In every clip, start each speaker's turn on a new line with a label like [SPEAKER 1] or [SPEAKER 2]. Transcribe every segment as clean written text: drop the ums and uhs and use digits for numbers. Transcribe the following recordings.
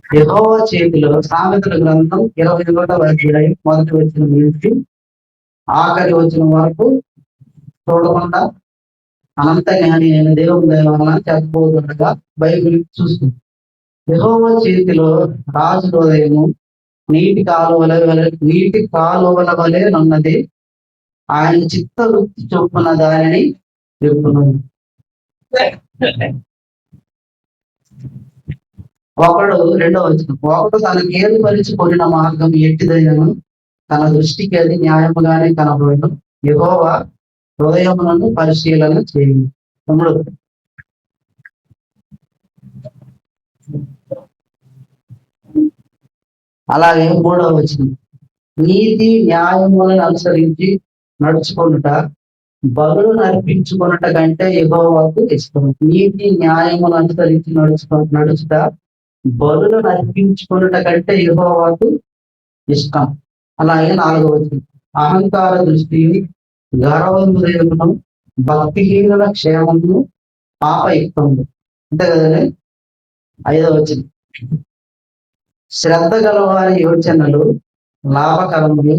[SPEAKER 1] యెహోవా చేతిలో సామెతల గ్రంథం 21వ అధ్యాయం మొదటి వచనం నుంచి ఆఖరి వచనం వరకు చూడకుండా అనంత జ్ఞాని అయిన దేవుని దయ వలన చెప్పబోతుండగా బైబిల్ చూస్తుంది. యెహోవా చేతిలో రాజు హృదయము నీటి కాలువల వలె నున్నది. ఆయన చిత్త వృత్తి చొప్పున దానిని చెప్పును. రెండవ వచనం, ఒకడు తనకు ఏర్పరిచి మార్గం ఎట్టిదైనను తన దృష్టికి అది న్యాయముగానే కనబడను. యెహోవా హృదయములను పరిశీలన చేయండి. అలాగే మూడవ వచనం, నీతి న్యాయములను అనుసరించి నడుచుకొనుట బలులను అర్పించుకొనుట కంటే యెహోవాకు ఇష్టం. నీతి న్యాయములను అనుసరించి నడుచుట బలులను అర్పించుకొనుట కంటే యెహోవాకు ఇష్టం. అలాగే 4వ వచనం, అహంకార దృష్టి గర్వ హృదయమును భక్తిహీనుల క్షేమమును పాపయుక్తము. అంతే కదండి. 5వ వచనం, శ్రద్ధ గలవారి యోచనలు లాభకరములు,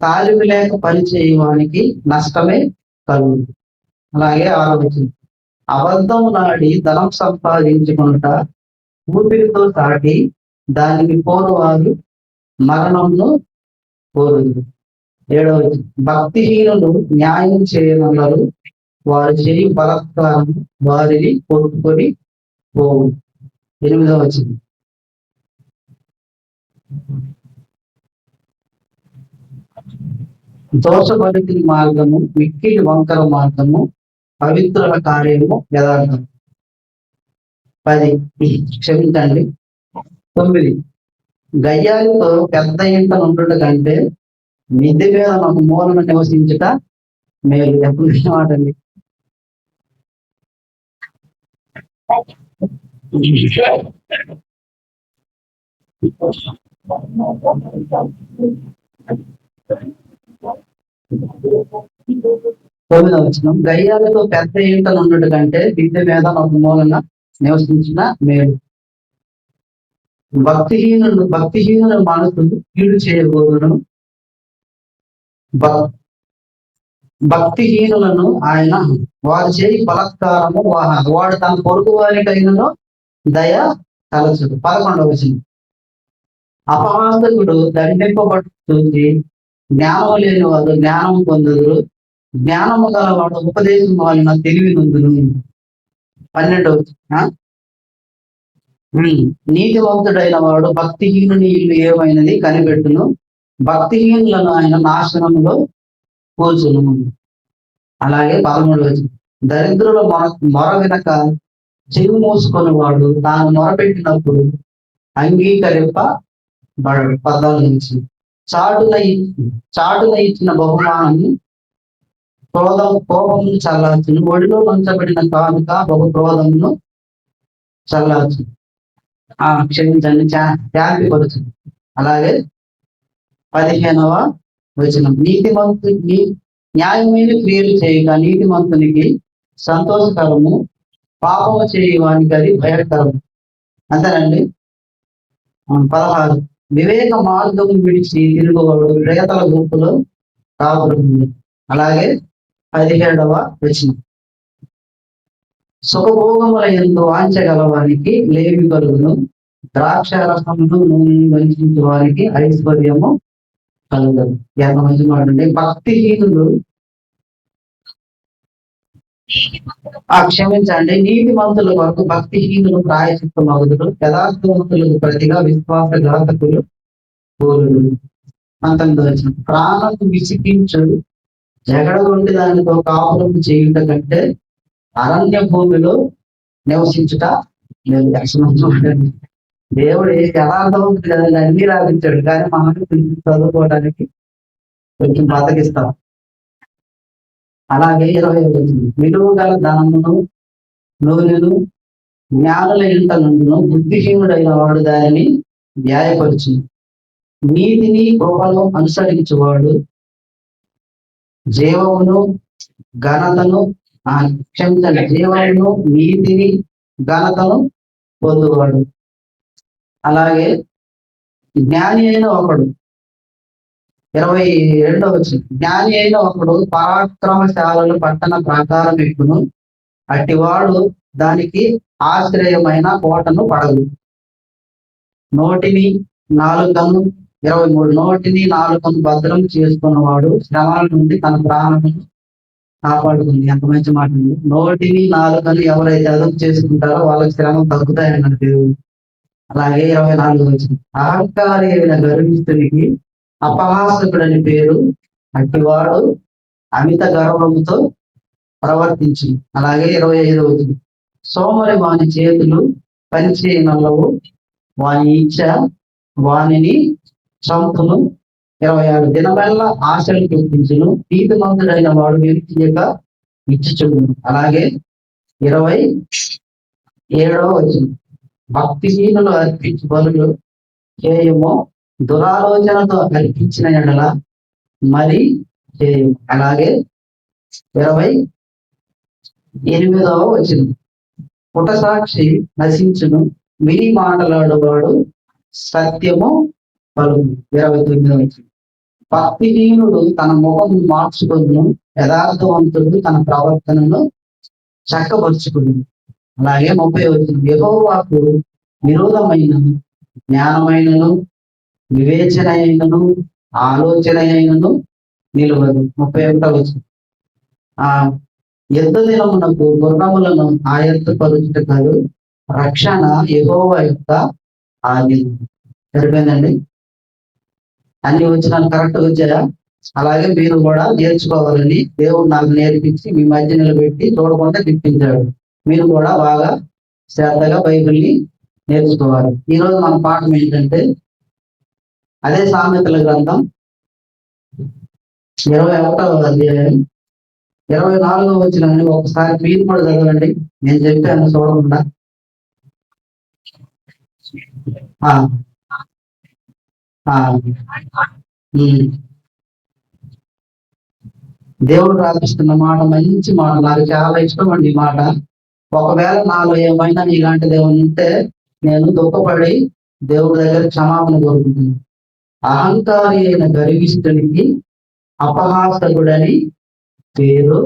[SPEAKER 1] తాలిమి లేక పని చేయవానికి నష్టమే కలుగు. అలాగే 6వ వచనం, అబద్ధము నాడి ధనం సంపాదించుకుంటా ఊపిరితో సాటి దానికి పోరువారు మరణంను కోరుదు. 7వ వచనం, భక్తిహీనులు న్యాయం చేయనున్నారు, వారు చేయి బలత్కారం వారిని కొట్టుకొని పోవు. 8వ వచనం, దోషపరుతుని మార్గము మిక్కిలి వంకర మార్గము, పవిత్రుల కార్యము యథార్థం. 10 క్షమించండి 9, గయ్యాలతో పెద్ద ఇంట ఉండుట కంటే మిద్దె మీద ఒక మూలన నివసించుట మేలు. ఎప్పుడు మాటండి. తొమ్మిదవ వచనం, గయ్యాలతో పెద్ద ఇంటలు ఉన్నట్టు కంటే మిద్దె మీద ఒక మూలన నివసించిన మేలు. భక్తిహీనుల మనసు కీడు చేయబోదును. భక్తిహీనులను ఆయన వారు చేయి బలత్కారము వాడు తన పొరుగు వారికైనను దయ తలచుడు. 11వ వచనం, అపహాసకుడు దండింపబడు చూసి జ్ఞానము లేని వారు జ్ఞానం పొందుదురు, జ్ఞానము గలవాడు ఉపదేశం వలన తెలివి నొందును. 12వ వచనం, నీతివంతుడైన వాడు భక్తిహీనుని ఇల్లు ఏమైనది కనిపెట్టును, భక్తిహీనులను ఆయన నాశనములో కూర్చును. అలాగే 13వ వచనం, దరిద్రుల మొర వినక చెవి మూసుకొని వాడు తాను మొరపెట్టినప్పుడు అంగీకరింపబడడు. 14వ వచనం, చాటున ఇచ్చిన బహుమానము కోపమును చల్లార్చును, ఒడిలో ఉంచబడిన కానుక బహు క్రోధమును చల్లార్చును. క్షమించండి, శాంతిపరచు. అలాగే 15వ వచనం, న్యాయమైన క్రియలు చేయక నీతిమంతునికి సంతోషకరము, పాపము చేయవానికి అది భయంకరము. అంతేనండి. 16, వివేక మార్గము విడిచి తిరుగువాడు ప్రేతల గుంపులో కాపురముంది. అలాగే 17వ వచనం, సుఖభోగముల యందు వాంఛగలవానికి లేమి కలుగును, ద్రాక్ష రసమును నూనెను వంచించే వారికి ఐశ్వర్యము కలుగదు. ఎంత మంచి మాట అండి. భక్తిహీనులు క్షమించండి, నీతిమంతుల వరకు భక్తిహీనులు ప్రాయచిత్తం అగుదురు, యథార్థవంతులకు ప్రతిగా విశ్వాసఘాతకులు కోరుడు. 19వ వచనం, ప్రాణము విసిగించు జగడగొంటి దానితో కాపురం చేయుట కంటే అరణ్య భూమిలో నివసించుట లేదు. మంచి దేవుడు యథార్థవంతుడు కదండి, అన్ని రాగించాడు, కానీ మనకు చదువుకోవడానికి కొంచెం బతకిస్తాం. అలాగే 20వ వచనం, విలువ గల ధనమును నూనెను జ్ఞానుల ఇంట నుండును, బుద్ధిహీనుడైన వాడు దానిని వ్యాయపరుచును. నీతిని కృపను అనుసరించువాడు జీవమును ఘనతను జీవమును నీతిని ఘనతను పొందువాడు. అలాగే జ్ఞాని అయిన ఒకడు 22వ వచనం, జ్ఞాని అయిన ఒకడు పరాక్రమశాలుల పట్టణ ప్రాకారం ఎక్కును, అట్టివాడు దానికి ఆశ్రయమైన కోటను పడదు. నోటిని నాలుకను 23, నోటిని నాలుకను భద్రం చేసుకున్నవాడు శ్రమల నుండి తన ప్రాణమును కాపాడుతుంది. ఎంత మంచి మాట అండి. నోటిని నాలుకను ఎవరైతే అదుపు చేసుకుంటారో వాళ్ళకి శ్రమ తగ్గుతాయన్నాడు దేవుడు. అలాగే 24 వచ్చింది, అహంకారి అయిన గర్విష్ఠునికి అపహాసకుడని పేరు, అట్టివాడు అమిత గర్వముతో ప్రవర్తించి. అలాగే 25 వచ్చింది, సోమరి వాని చేతులు పనిచేయనల్లవు, వాని ఇచ్చ వానిని చంపును. 26, దినమెల్లా ఆశలు చూపించును, నీతిమంతుడైన వాడు వ్యక్తియక ఇచ్చుచుండును. అలాగే 27వ వచ్చింది, భక్తిహీనులు అర్పించు బలులు చేయము, దురాలోచనతో అర్పించిన ఎడల మరి చేయము. అలాగే 28వ వచ్చింది, పుటసాక్షి నశించును, విని మాటలాడువాడు సత్యము పలుకు. 29వ వచ్చింది, భక్తిహీనుడు తన ముఖం మార్చుకును, యథార్థవంతుడు తన ప్రవర్తనను చక్కపరుచుకును. అలాగే 30వ వచ్చింది, యెహోవాకు విరోధమైన జ్ఞానమైనను వివేచన అయినను ఆలోచన అయినను నిలవదు. 31వ వచ్చింది, ఆ యుద్ధ దినమునకు గుర్రములను ఆయత్తపరుచుట కాదు, రక్షణ యెహోవా యొక్క ఆధీనం. సరిపోయిందండి. అన్ని వచనాలు కరెక్ట్ వచ్చాయా? అలాగే మీరు కూడా నేర్చుకోవాలని దేవుడు నాకు నేర్పించి మీ మధ్య నిలబెట్టి చూడకుండా తిప్పించాడు. మీరు కూడా బాగా శ్రద్ధగా బైబిల్ని నేర్చుకోవాలి. ఈరోజు మన పాఠం ఏంటంటే అదే సామెతల గ్రంథం 21వ అధ్యాయం 24వ వచనాన్ని ఒకసారి మీరు కూడా చదవండి. నేను చెప్పాను చూడకుండా. దేవుడు రాపిస్తున్న మాట మంచి మాట, నాకు చాలా ఇష్టం అండి ఈ మాట. ఒకవేళ నాలో ఏమైనా ఇలాంటిది ఏమైనా ఉంటే నేను దుఃఖపడి దేవుడి దగ్గర క్షమాపణ కోరుకుంటున్నాను. అహంకారి అయిన గర్విష్ఠునికి అపహాసకుడని పేరు,